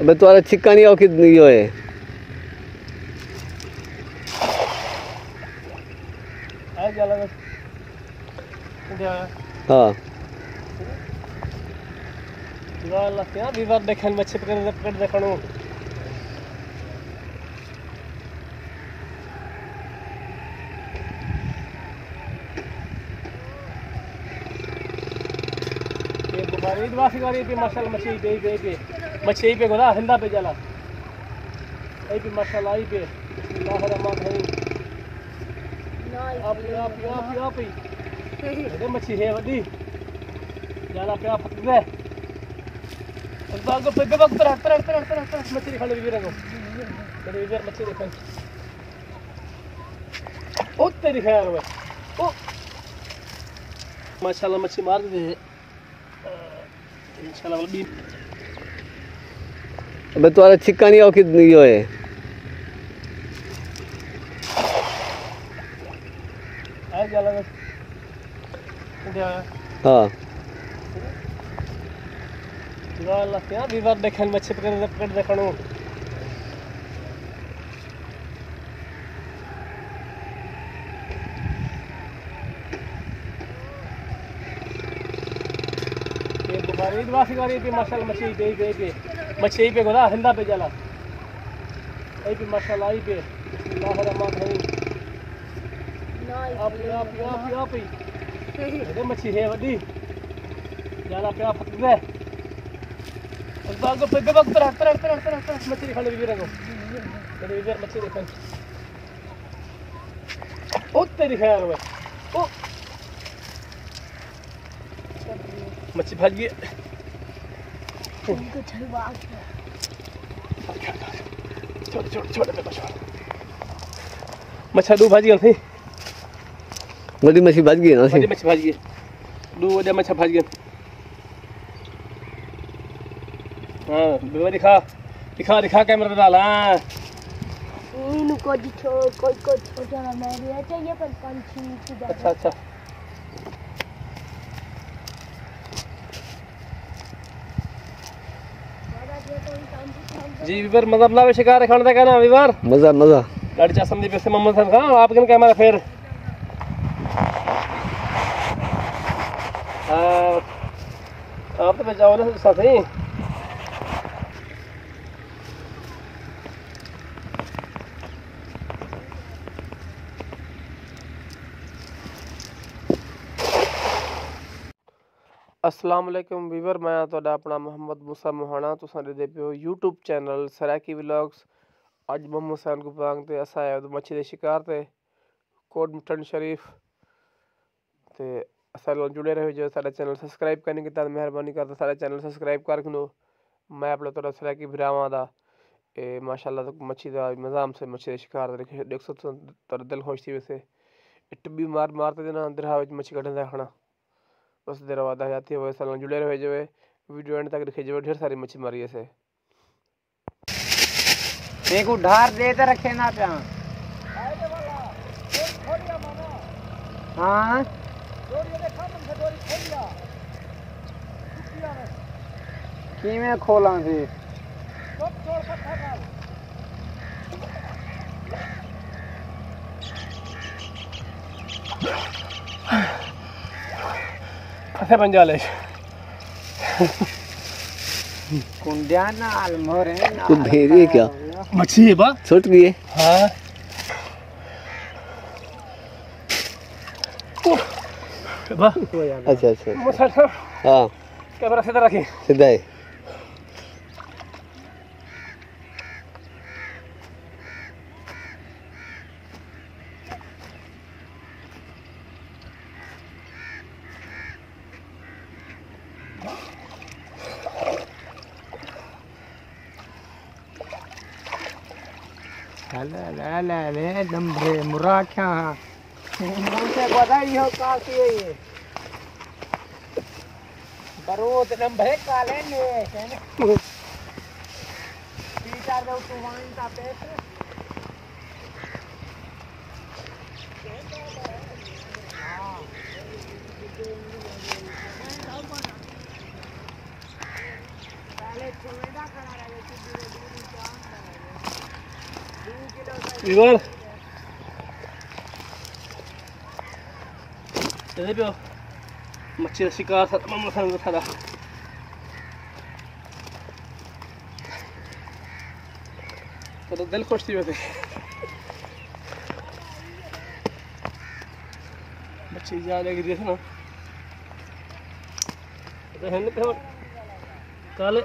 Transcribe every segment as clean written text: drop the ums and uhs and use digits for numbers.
अबे तुम्हारा छिक्का नहीं हो कि यो है। हाँ विवाद देखन मच्छी पकड़ देखणो ये बुखारी वासी वाली पे माशाल्लाह मच्छी पे गोदा हिंदा पे जाला आई पे माशाल्लाह आई पे बिस्मिल्लाहिर रहमानिर रहीम आप ये मच्छी है वडी जाला पे आप दे बागो पे बाग पर मच्छी खाने भी रंगो तेरे इधर मच्छी देखो ओ तेरी खैर हुआ ओ माशाल्लाह मच्छी मार दे इंशाल्लाह भी। अबे तुम्हारा छिक्का नहीं हो कि यो है। आ जाला हाँ विवाद देखन मच्छी पकड़ देखणो ये बुखारी वासी वाली पे माशाल्लाह मच्छी पे गोदा हिंदा पे जाला आई पे माशाल्लाह आई पे बिस्मिल्लाहिर रहमानिर रहीम आप ये मच्छी है वडी जाला पे आप दे बागो पे बाग पर मच्छी खाने भी रंगो तेरे इधर मच्छी देखो ओ तेरी खैर हुआ ओ मच्छी भाग गई छोटे पे छोड़ मच्छा दो भाजी गई बड़ी मछली भाज गई ना बड़ी मच्छी भाज गई दो वडे मच्छा भाज गई हाँ बेवा दिखा कैमरा डाल हाँ इनको कोई छोटा ना मेरे चाहिए पर पंछी अच्छा जी विवर मतलब ना शिकार खाने का कहना विवर मजा गाड़ी चा संदीप से मोहम्मद खान खान आप किन कैमरा फिर आप तो बचाओ ना साथ ही अस्सलाम वालेकुम वीवर मैं तुहाडा अपना मोहम्मद मूसा मोहाना तुसां दे पियो यूट्यूब चैनल सराकी व्लॉग्स। अज मोहम्मद हुसैन गुपांग ते अस आए मच्छी दे शिकार ते कोट मटन शरीफ ते असां नाल जुड़े रहो जो साडा चैनल सबसक्राइब करने की तां मेहरबानी करदा साडा चैनल सबसक्राइब कर खनो। मैं अपना तुहाडा सराकी भरावां दा ए माशाअल्लाह मच्छी दा निज़ाम से मच्छी दे शिकार देख सकते तुहाडा दिल खुश थी वैसे टिब्बी मारते देना दरहा विच मच्छी कढण देखना बस देर बाद जाती है साल जुड़े रहे जो है वीडियो एंड तक दिखे जो ढेर सारी मच्छी मारी ऐसे देखो ढार देते रखे ना पे हाँ की में खोला थी फसे पंजाले कुंडिया ना अलमोरे ना कुछ भेजिए क्या मच्छी है बा छूट गई है। हाँ बा अच्छा हाँ कैमरा सीधा रखी सीधा है। ले दम्भे मुराख्या मुझे बताई हो का ये बरोत दम्भे काले ने पीटा दो तू वाइन का पेट पहले छोड़ा करा रहे थे वीवर जैसे पियो मच्छी का शिकार था तमाम मसाला था तो दिल खुश थी वैसे मच्छी जा लेके देखो ना तो है ना काले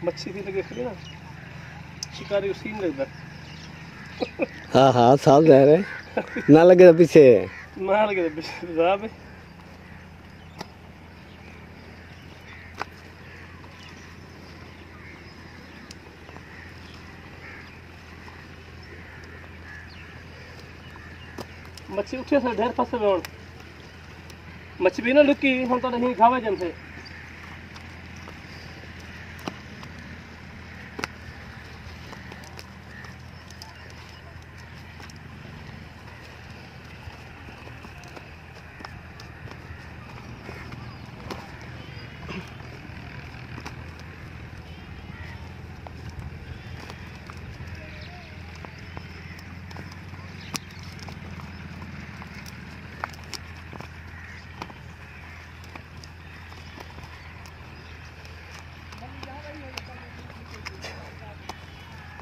मच्छी भी लगे खड़ी ना शिकारी को सीन लगता हाँ हाँ साफ जा रहे ना लगे तो पीछे ना लगे तो राह पे मच्छी उठे से ढेर फंसे हुए मच्छी भी ना लुकी हम तो नहीं खावे जन से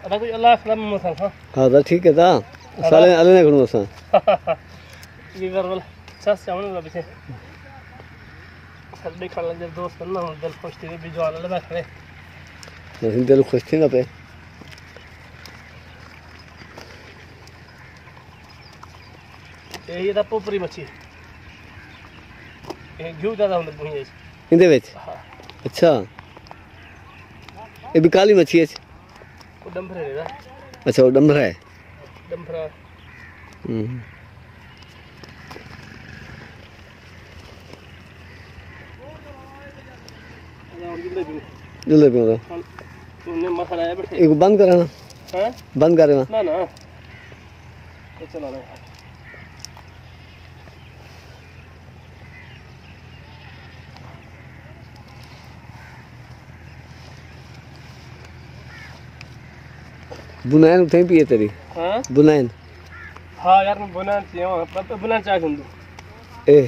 अदा कोई अल्लाह सलाम मसन हाँ हाँ तो ठीक है था साले अले ने खड़ो सा ये कर वाला चस चावल वाला पीछे सब देखा लग जब दोस्त ना हम दिल खुश थे भी जवान ले बैठ रहे मशीन दिल खुश थी ना पे ये था पोपरी मच्छी ये घिऊ ज्यादा होने बुनी है इंदे विच अच्छा ये भी काली मच्छी है वो डंभरे है अच्छा वो डंभरा है डंभरा जुले पे होगा तुमने मसाला है बैठे एक बंद करा ना हैं बंद करे ना ना ना तो चला ना बुनाइन उठे पिए तेरी हाँ बुनाइन हाँ यार मैं बुना चाहिए वहाँ पर तो बुना चाह दूँ ए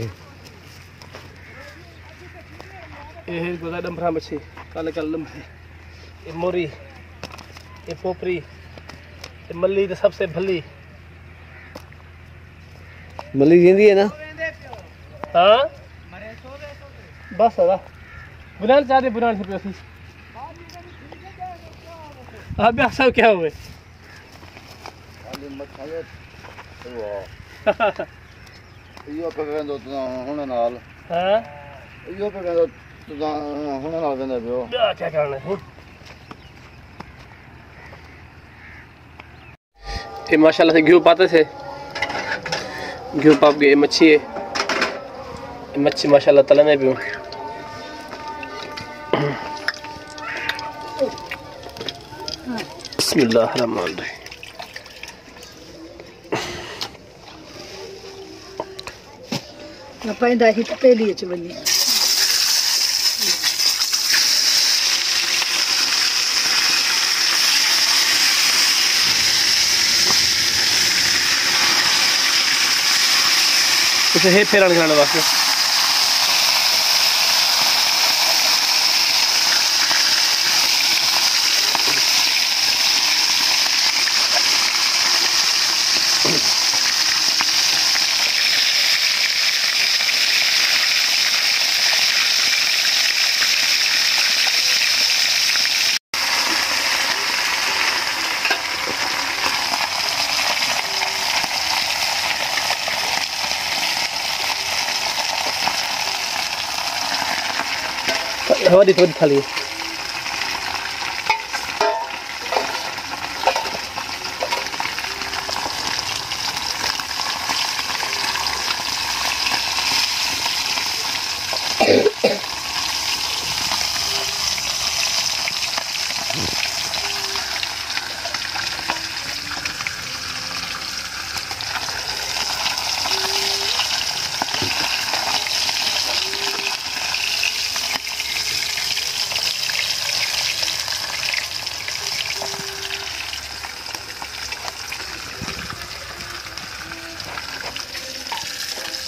ये गोदा डंभरा मच्छी काले काले डंभरे ये मोरी ये पोपरी ये मल्ली तो सबसे भली मली जिंदी है ना हाँ बस है बुना चाहते बुना से पैसे अब सब क्या हुए इहो पे वेंदो तूं हुन नाल हाँ इहो पे वेंदो तूं हुन नाल वेंदो पियो क्या करना है ये माशाल्लाह से घी पाते थे घी पाप के मच्छी है ये मच्छी माशाल्लाह तलने पियो बिस्मिल्लाहिर्रहमानिर्रहीम पैदा ही पहली च वञे उसे हे फेरण कराने वास्ते थोड़ी थोड़ी थाली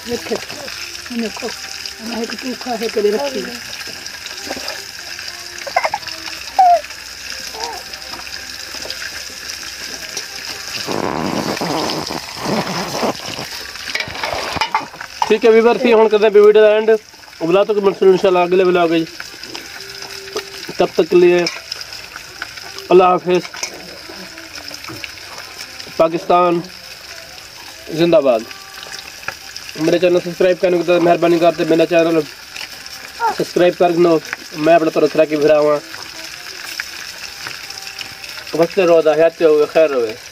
देखो मैं एक तीखा है के लिए रखी ठीक है वीवर थी हम करते हैं वीडियो का एंड बुला तो मिलते इंशाल्लाह अगले व्लॉग में तब तक के लिए अल्लाह हाफिज़ पाकिस्तान जिंदाबाद मेरे चैनल सब्सक्राइब करने की मेहरबानी करते मेरा चैनल सब्सक्राइब कर लो मैं अपना तरह की फिरा हुआ बचते रहो हयाते हुए खैर रहे